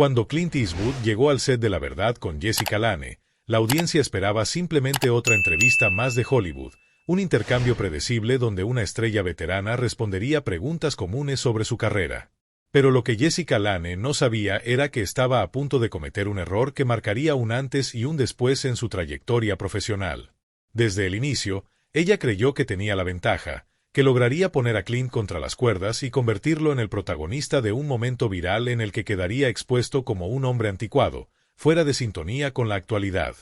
Cuando Clint Eastwood llegó al set de La Verdad con Jessica Lange, la audiencia esperaba simplemente otra entrevista más de Hollywood, un intercambio predecible donde una estrella veterana respondería preguntas comunes sobre su carrera. Pero lo que Jessica Lange no sabía era que estaba a punto de cometer un error que marcaría un antes y un después en su trayectoria profesional. Desde el inicio, ella creyó que tenía la ventaja, que lograría poner a Clint contra las cuerdas y convertirlo en el protagonista de un momento viral en el que quedaría expuesto como un hombre anticuado, fuera de sintonía con la actualidad.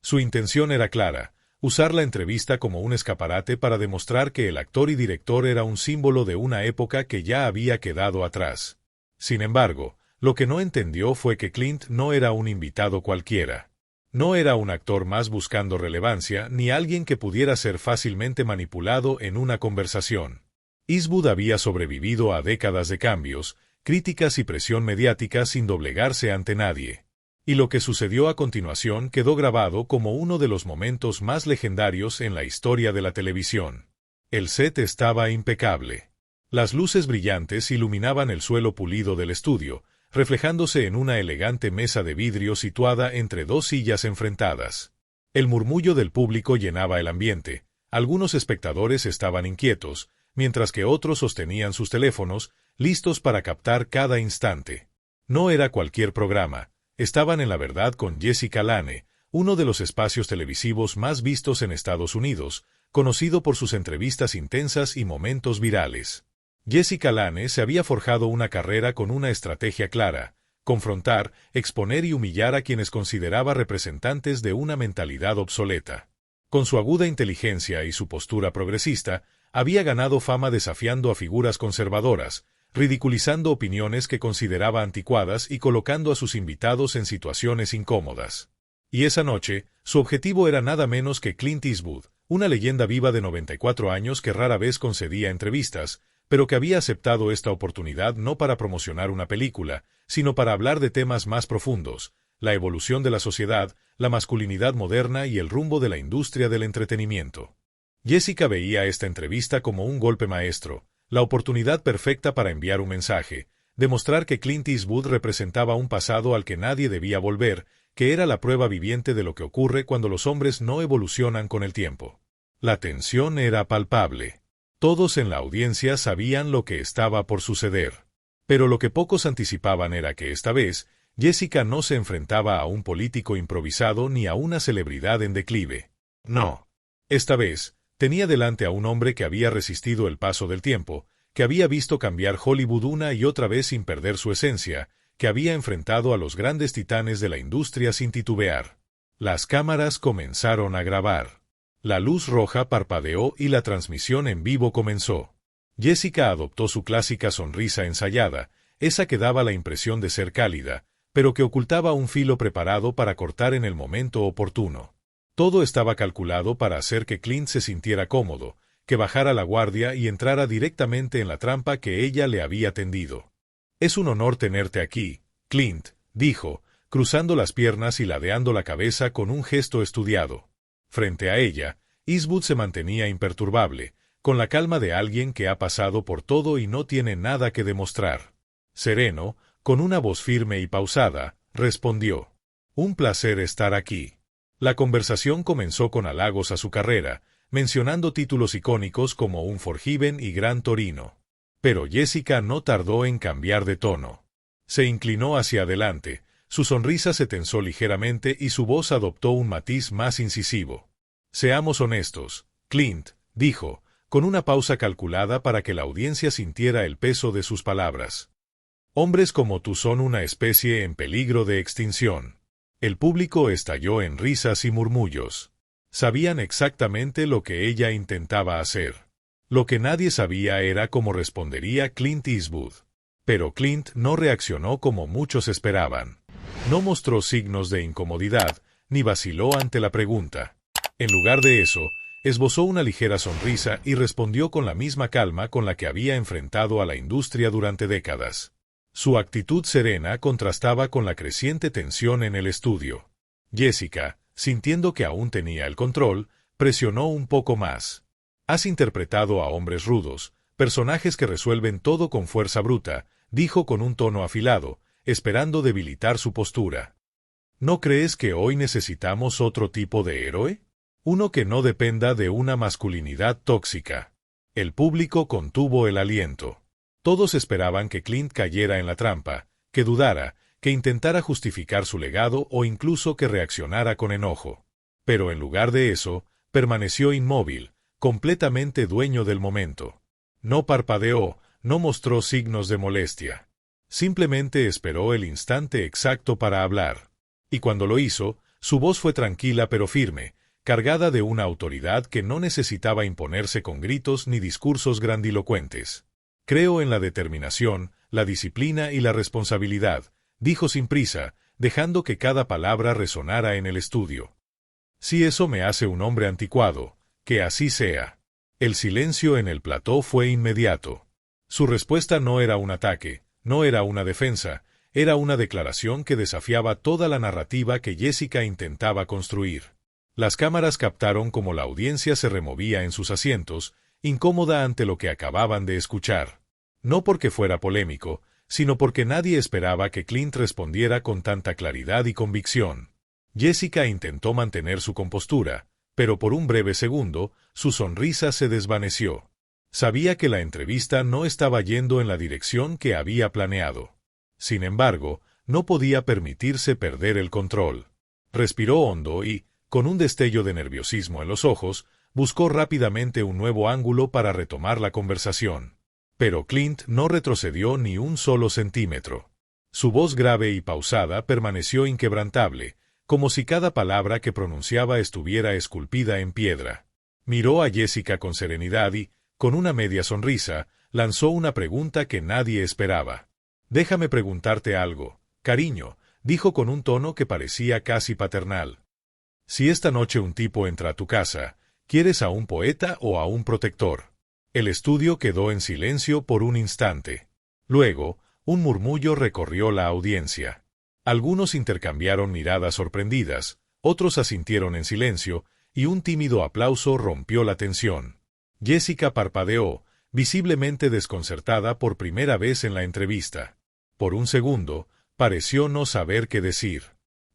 Su intención era clara: usar la entrevista como un escaparate para demostrar que el actor y director era un símbolo de una época que ya había quedado atrás. Sin embargo, lo que no entendió fue que Clint no era un invitado cualquiera. No era un actor más buscando relevancia, ni alguien que pudiera ser fácilmente manipulado en una conversación. Eastwood había sobrevivido a décadas de cambios, críticas y presión mediática sin doblegarse ante nadie. Y lo que sucedió a continuación quedó grabado como uno de los momentos más legendarios en la historia de la televisión. El set estaba impecable. Las luces brillantes iluminaban el suelo pulido del estudio, reflejándose en una elegante mesa de vidrio situada entre dos sillas enfrentadas. El murmullo del público llenaba el ambiente. Algunos espectadores estaban inquietos, mientras que otros sostenían sus teléfonos, listos para captar cada instante. No era cualquier programa. Estaban en La Verdad con Jessica Lange, uno de los espacios televisivos más vistos en Estados Unidos, conocido por sus entrevistas intensas y momentos virales. Jessica Lange se había forjado una carrera con una estrategia clara: confrontar, exponer y humillar a quienes consideraba representantes de una mentalidad obsoleta. Con su aguda inteligencia y su postura progresista, había ganado fama desafiando a figuras conservadoras, ridiculizando opiniones que consideraba anticuadas y colocando a sus invitados en situaciones incómodas. Y esa noche, su objetivo era nada menos que Clint Eastwood, una leyenda viva de 94 años que rara vez concedía entrevistas, pero que había aceptado esta oportunidad no para promocionar una película, sino para hablar de temas más profundos: la evolución de la sociedad, la masculinidad moderna y el rumbo de la industria del entretenimiento. Jessica veía esta entrevista como un golpe maestro, la oportunidad perfecta para enviar un mensaje, demostrar que Clint Eastwood representaba un pasado al que nadie debía volver, que era la prueba viviente de lo que ocurre cuando los hombres no evolucionan con el tiempo. La tensión era palpable. Todos en la audiencia sabían lo que estaba por suceder. Pero lo que pocos anticipaban era que esta vez, Jessica no se enfrentaba a un político improvisado ni a una celebridad en declive. No. Esta vez, tenía delante a un hombre que había resistido el paso del tiempo, que había visto cambiar Hollywood una y otra vez sin perder su esencia, que había enfrentado a los grandes titanes de la industria sin titubear. Las cámaras comenzaron a grabar. La luz roja parpadeó y la transmisión en vivo comenzó. Jessica adoptó su clásica sonrisa ensayada, esa que daba la impresión de ser cálida, pero que ocultaba un filo preparado para cortar en el momento oportuno. Todo estaba calculado para hacer que Clint se sintiera cómodo, que bajara la guardia y entrara directamente en la trampa que ella le había tendido. «Es un honor tenerte aquí, Clint», dijo, cruzando las piernas y ladeando la cabeza con un gesto estudiado. Frente a ella, Eastwood se mantenía imperturbable, con la calma de alguien que ha pasado por todo y no tiene nada que demostrar. Sereno, con una voz firme y pausada, respondió: «Un placer estar aquí». La conversación comenzó con halagos a su carrera, mencionando títulos icónicos como Unforgiven y Gran Torino. Pero Jessica no tardó en cambiar de tono. Se inclinó hacia adelante, su sonrisa se tensó ligeramente y su voz adoptó un matiz más incisivo. «Seamos honestos, Clint», dijo, con una pausa calculada para que la audiencia sintiera el peso de sus palabras. «Hombres como tú son una especie en peligro de extinción». El público estalló en risas y murmullos. Sabían exactamente lo que ella intentaba hacer. Lo que nadie sabía era cómo respondería Clint Eastwood. Pero Clint no reaccionó como muchos esperaban. No mostró signos de incomodidad, ni vaciló ante la pregunta. En lugar de eso, esbozó una ligera sonrisa y respondió con la misma calma con la que había enfrentado a la industria durante décadas. Su actitud serena contrastaba con la creciente tensión en el estudio. Jessica, sintiendo que aún tenía el control, presionó un poco más. «Has interpretado a hombres rudos, personajes que resuelven todo con fuerza bruta», dijo con un tono afilado, esperando debilitar su postura. ¿No crees que hoy necesitamos otro tipo de héroe? Uno que no dependa de una masculinidad tóxica. El público contuvo el aliento. Todos esperaban que Clint cayera en la trampa, que dudara, que intentara justificar su legado o incluso que reaccionara con enojo. Pero en lugar de eso, permaneció inmóvil, completamente dueño del momento. No parpadeó, no mostró signos de molestia. Simplemente esperó el instante exacto para hablar. Y cuando lo hizo, su voz fue tranquila pero firme, cargada de una autoridad que no necesitaba imponerse con gritos ni discursos grandilocuentes. Creo en la determinación, la disciplina y la responsabilidad, dijo sin prisa, dejando que cada palabra resonara en el estudio. Si eso me hace un hombre anticuado, que así sea. El silencio en el plató fue inmediato. Su respuesta no era un ataque, no era una defensa, era una declaración que desafiaba toda la narrativa que Jessica intentaba construir. Las cámaras captaron cómo la audiencia se removía en sus asientos, incómoda ante lo que acababan de escuchar. No porque fuera polémico, sino porque nadie esperaba que Clint respondiera con tanta claridad y convicción. Jessica intentó mantener su compostura, pero por un breve segundo, su sonrisa se desvaneció. Sabía que la entrevista no estaba yendo en la dirección que había planeado. Sin embargo, no podía permitirse perder el control. Respiró hondo y, con un destello de nerviosismo en los ojos, buscó rápidamente un nuevo ángulo para retomar la conversación. Pero Clint no retrocedió ni un solo centímetro. Su voz grave y pausada permaneció inquebrantable, como si cada palabra que pronunciaba estuviera esculpida en piedra. Miró a Jessica con serenidad y, con una media sonrisa, lanzó una pregunta que nadie esperaba. «Déjame preguntarte algo, cariño», dijo con un tono que parecía casi paternal. «Si esta noche un tipo entra a tu casa, ¿quieres a un poeta o a un protector?» El estudio quedó en silencio por un instante. Luego, un murmullo recorrió la audiencia. Algunos intercambiaron miradas sorprendidas, otros asintieron en silencio, y un tímido aplauso rompió la tensión. Jessica parpadeó, visiblemente desconcertada por primera vez en la entrevista. Por un segundo, pareció no saber qué decir.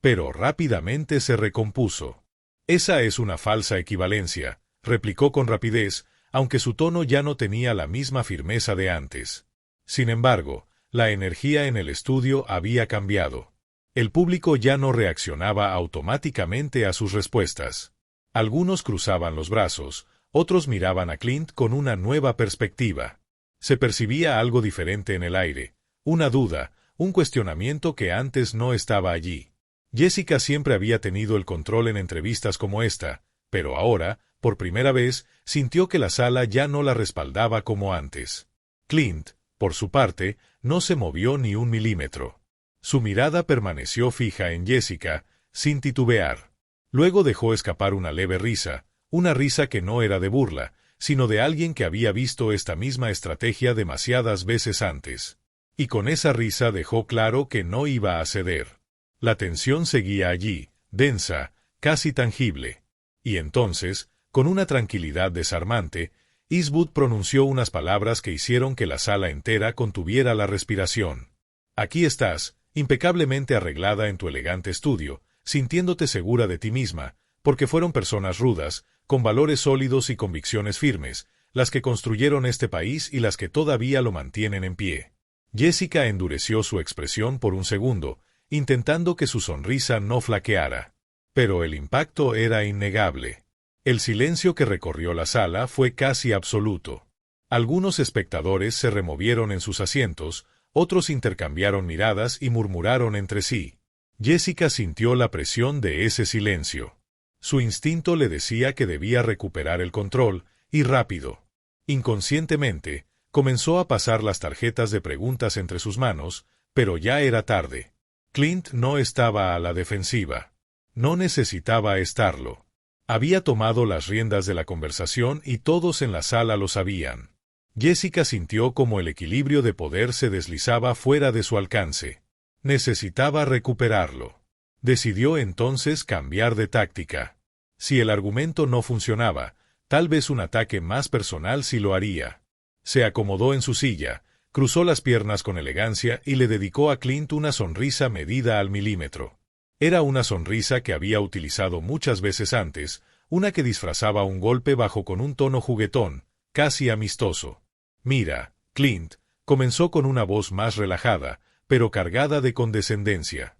Pero rápidamente se recompuso. «Esa es una falsa equivalencia», replicó con rapidez, aunque su tono ya no tenía la misma firmeza de antes. Sin embargo, la energía en el estudio había cambiado. El público ya no reaccionaba automáticamente a sus respuestas. Algunos cruzaban los brazos, otros miraban a Clint con una nueva perspectiva. Se percibía algo diferente en el aire, una duda, un cuestionamiento que antes no estaba allí. Jessica siempre había tenido el control en entrevistas como esta, pero ahora, por primera vez, sintió que la sala ya no la respaldaba como antes. Clint, por su parte, no se movió ni un milímetro. Su mirada permaneció fija en Jessica, sin titubear. Luego dejó escapar una leve risa, una risa que no era de burla, sino de alguien que había visto esta misma estrategia demasiadas veces antes. Y con esa risa dejó claro que no iba a ceder. La tensión seguía allí, densa, casi tangible. Y entonces, con una tranquilidad desarmante, Eastwood pronunció unas palabras que hicieron que la sala entera contuviera la respiración. «Aquí estás, impecablemente arreglada en tu elegante estudio, sintiéndote segura de ti misma, porque fueron personas rudas, con valores sólidos y convicciones firmes, las que construyeron este país y las que todavía lo mantienen en pie». Jessica endureció su expresión por un segundo, intentando que su sonrisa no flaqueara. Pero el impacto era innegable. El silencio que recorrió la sala fue casi absoluto. Algunos espectadores se removieron en sus asientos, otros intercambiaron miradas y murmuraron entre sí. Jessica sintió la presión de ese silencio. Su instinto le decía que debía recuperar el control, y rápido. Inconscientemente, comenzó a pasar las tarjetas de preguntas entre sus manos, pero ya era tarde. Clint no estaba a la defensiva. No necesitaba estarlo. Había tomado las riendas de la conversación y todos en la sala lo sabían. Jessica sintió como el equilibrio de poder se deslizaba fuera de su alcance. Necesitaba recuperarlo. Decidió entonces cambiar de táctica. Si el argumento no funcionaba, tal vez un ataque más personal sí lo haría. Se acomodó en su silla, Cruzó las piernas con elegancia y le dedicó a Clint una sonrisa medida al milímetro. Era una sonrisa que había utilizado muchas veces antes, una que disfrazaba un golpe bajo con un tono juguetón, casi amistoso. «Mira, Clint», comenzó con una voz más relajada, pero cargada de condescendencia.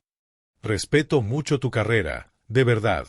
«Respeto mucho tu carrera, de verdad.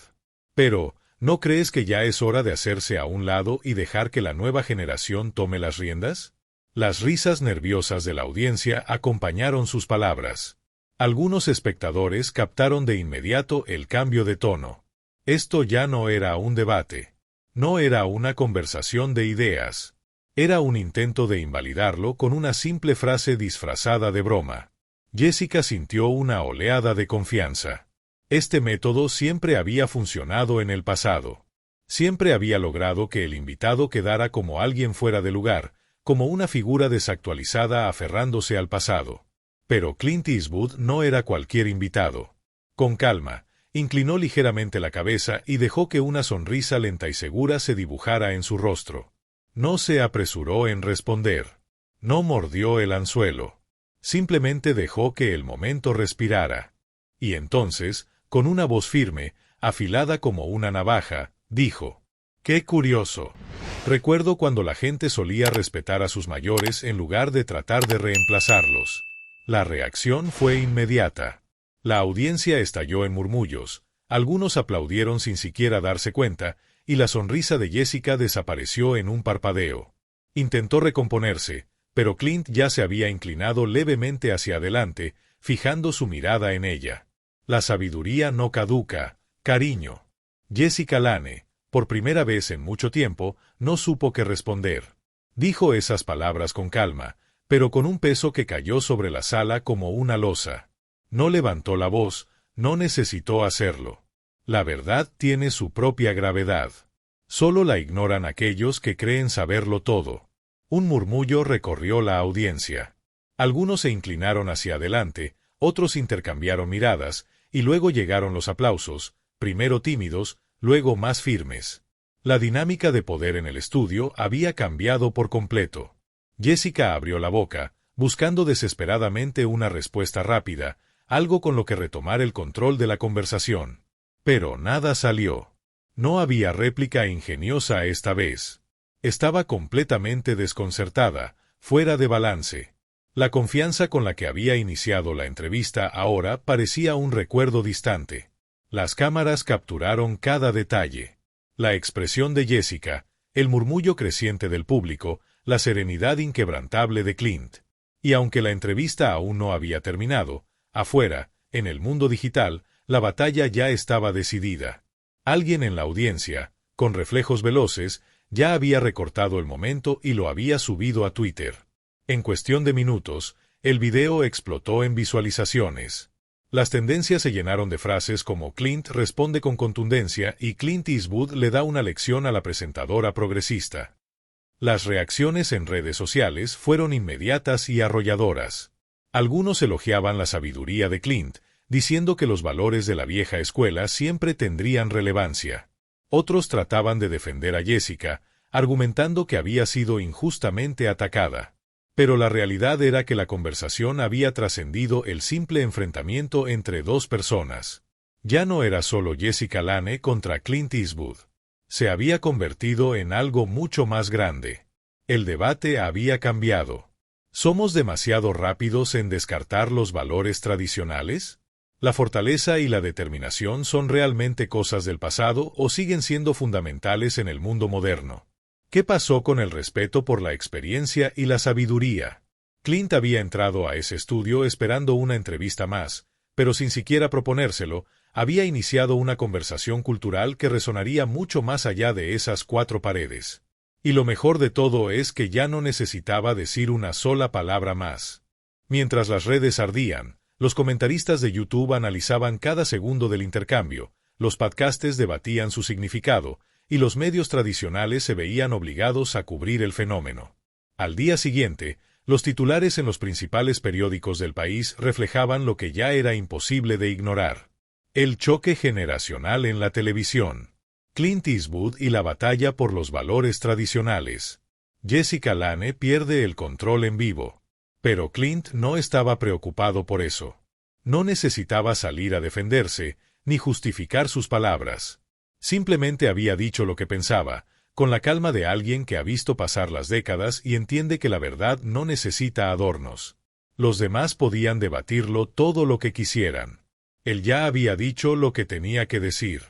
Pero, ¿no crees que ya es hora de hacerse a un lado y dejar que la nueva generación tome las riendas?» Las risas nerviosas de la audiencia acompañaron sus palabras. Algunos espectadores captaron de inmediato el cambio de tono. Esto ya no era un debate. No era una conversación de ideas. Era un intento de invalidarlo con una simple frase disfrazada de broma. Jessica sintió una oleada de confianza. Este método siempre había funcionado en el pasado. Siempre había logrado que el invitado quedara como alguien fuera de lugar, como una figura desactualizada aferrándose al pasado. Pero Clint Eastwood no era cualquier invitado. Con calma, inclinó ligeramente la cabeza y dejó que una sonrisa lenta y segura se dibujara en su rostro. No se apresuró en responder. No mordió el anzuelo. Simplemente dejó que el momento respirara. Y entonces, con una voz firme, afilada como una navaja, dijo: «¡Qué curioso! Recuerdo cuando la gente solía respetar a sus mayores en lugar de tratar de reemplazarlos». La reacción fue inmediata. La audiencia estalló en murmullos, algunos aplaudieron sin siquiera darse cuenta, y la sonrisa de Jessica desapareció en un parpadeo. Intentó recomponerse, pero Clint ya se había inclinado levemente hacia adelante, fijando su mirada en ella. «La sabiduría no caduca, cariño». Jessica Lange, por primera vez en mucho tiempo, no supo qué responder. Dijo esas palabras con calma, pero con un peso que cayó sobre la sala como una losa. No levantó la voz, no necesitó hacerlo. La verdad tiene su propia gravedad. Solo la ignoran aquellos que creen saberlo todo. Un murmullo recorrió la audiencia. Algunos se inclinaron hacia adelante, otros intercambiaron miradas, y luego llegaron los aplausos, primero tímidos, luego más firmes. La dinámica de poder en el estudio había cambiado por completo. Jessica abrió la boca, buscando desesperadamente una respuesta rápida, algo con lo que retomar el control de la conversación. Pero nada salió. No había réplica ingeniosa esta vez. Estaba completamente desconcertada, fuera de balance. La confianza con la que había iniciado la entrevista ahora parecía un recuerdo distante. Las cámaras capturaron cada detalle. La expresión de Jessica, el murmullo creciente del público, la serenidad inquebrantable de Clint. Y aunque la entrevista aún no había terminado, afuera, en el mundo digital, la batalla ya estaba decidida. Alguien en la audiencia, con reflejos veloces, ya había recortado el momento y lo había subido a Twitter. En cuestión de minutos, el video explotó en visualizaciones. Las tendencias se llenaron de frases como «Clint responde con contundencia» y «Clint Eastwood le da una lección a la presentadora progresista». Las reacciones en redes sociales fueron inmediatas y arrolladoras. Algunos elogiaban la sabiduría de Clint, diciendo que los valores de la vieja escuela siempre tendrían relevancia. Otros trataban de defender a Jessica, argumentando que había sido injustamente atacada. Pero la realidad era que la conversación había trascendido el simple enfrentamiento entre dos personas. Ya no era solo Jessica Lange contra Clint Eastwood. Se había convertido en algo mucho más grande. El debate había cambiado. ¿Somos demasiado rápidos en descartar los valores tradicionales? ¿La fortaleza y la determinación son realmente cosas del pasado o siguen siendo fundamentales en el mundo moderno? ¿Qué pasó con el respeto por la experiencia y la sabiduría? Clint había entrado a ese estudio esperando una entrevista más, pero sin siquiera proponérselo, había iniciado una conversación cultural que resonaría mucho más allá de esas cuatro paredes. Y lo mejor de todo es que ya no necesitaba decir una sola palabra más. Mientras las redes ardían, los comentaristas de YouTube analizaban cada segundo del intercambio, los podcastes debatían su significado, y los medios tradicionales se veían obligados a cubrir el fenómeno. Al día siguiente, los titulares en los principales periódicos del país reflejaban lo que ya era imposible de ignorar. El choque generacional en la televisión. Clint Eastwood y la batalla por los valores tradicionales. Jessica Lange pierde el control en vivo. Pero Clint no estaba preocupado por eso. No necesitaba salir a defenderse, ni justificar sus palabras. Simplemente había dicho lo que pensaba, con la calma de alguien que ha visto pasar las décadas y entiende que la verdad no necesita adornos. Los demás podían debatirlo todo lo que quisieran. Él ya había dicho lo que tenía que decir.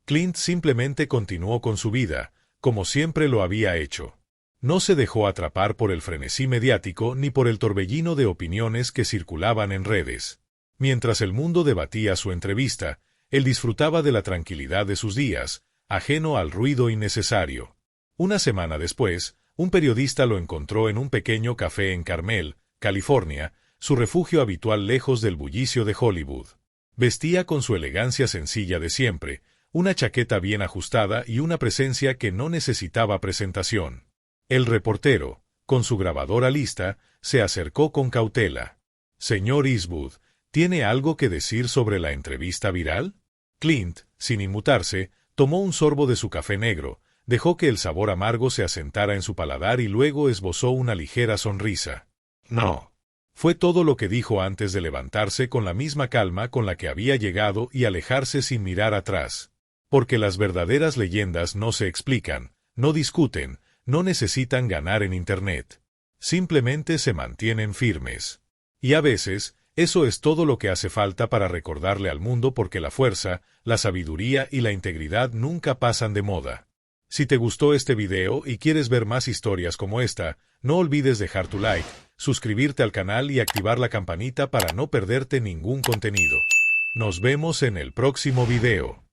Clint simplemente continuó con su vida, como siempre lo había hecho. No se dejó atrapar por el frenesí mediático ni por el torbellino de opiniones que circulaban en redes. Mientras el mundo debatía su entrevista, él disfrutaba de la tranquilidad de sus días, ajeno al ruido innecesario. Una semana después, un periodista lo encontró en un pequeño café en Carmel, California, su refugio habitual lejos del bullicio de Hollywood. Vestía con su elegancia sencilla de siempre, una chaqueta bien ajustada y una presencia que no necesitaba presentación. El reportero, con su grabadora lista, se acercó con cautela. «Señor Eastwood, ¿tiene algo que decir sobre la entrevista viral?» Clint, sin inmutarse, tomó un sorbo de su café negro, dejó que el sabor amargo se asentara en su paladar y luego esbozó una ligera sonrisa. «No». Fue todo lo que dijo antes de levantarse con la misma calma con la que había llegado y alejarse sin mirar atrás. Porque las verdaderas leyendas no se explican, no discuten, no necesitan ganar en Internet. Simplemente se mantienen firmes. Y a veces, eso es todo lo que hace falta para recordarle al mundo porque la fuerza, la sabiduría y la integridad nunca pasan de moda. Si te gustó este video y quieres ver más historias como esta, no olvides dejar tu like, suscribirte al canal y activar la campanita para no perderte ningún contenido. Nos vemos en el próximo video.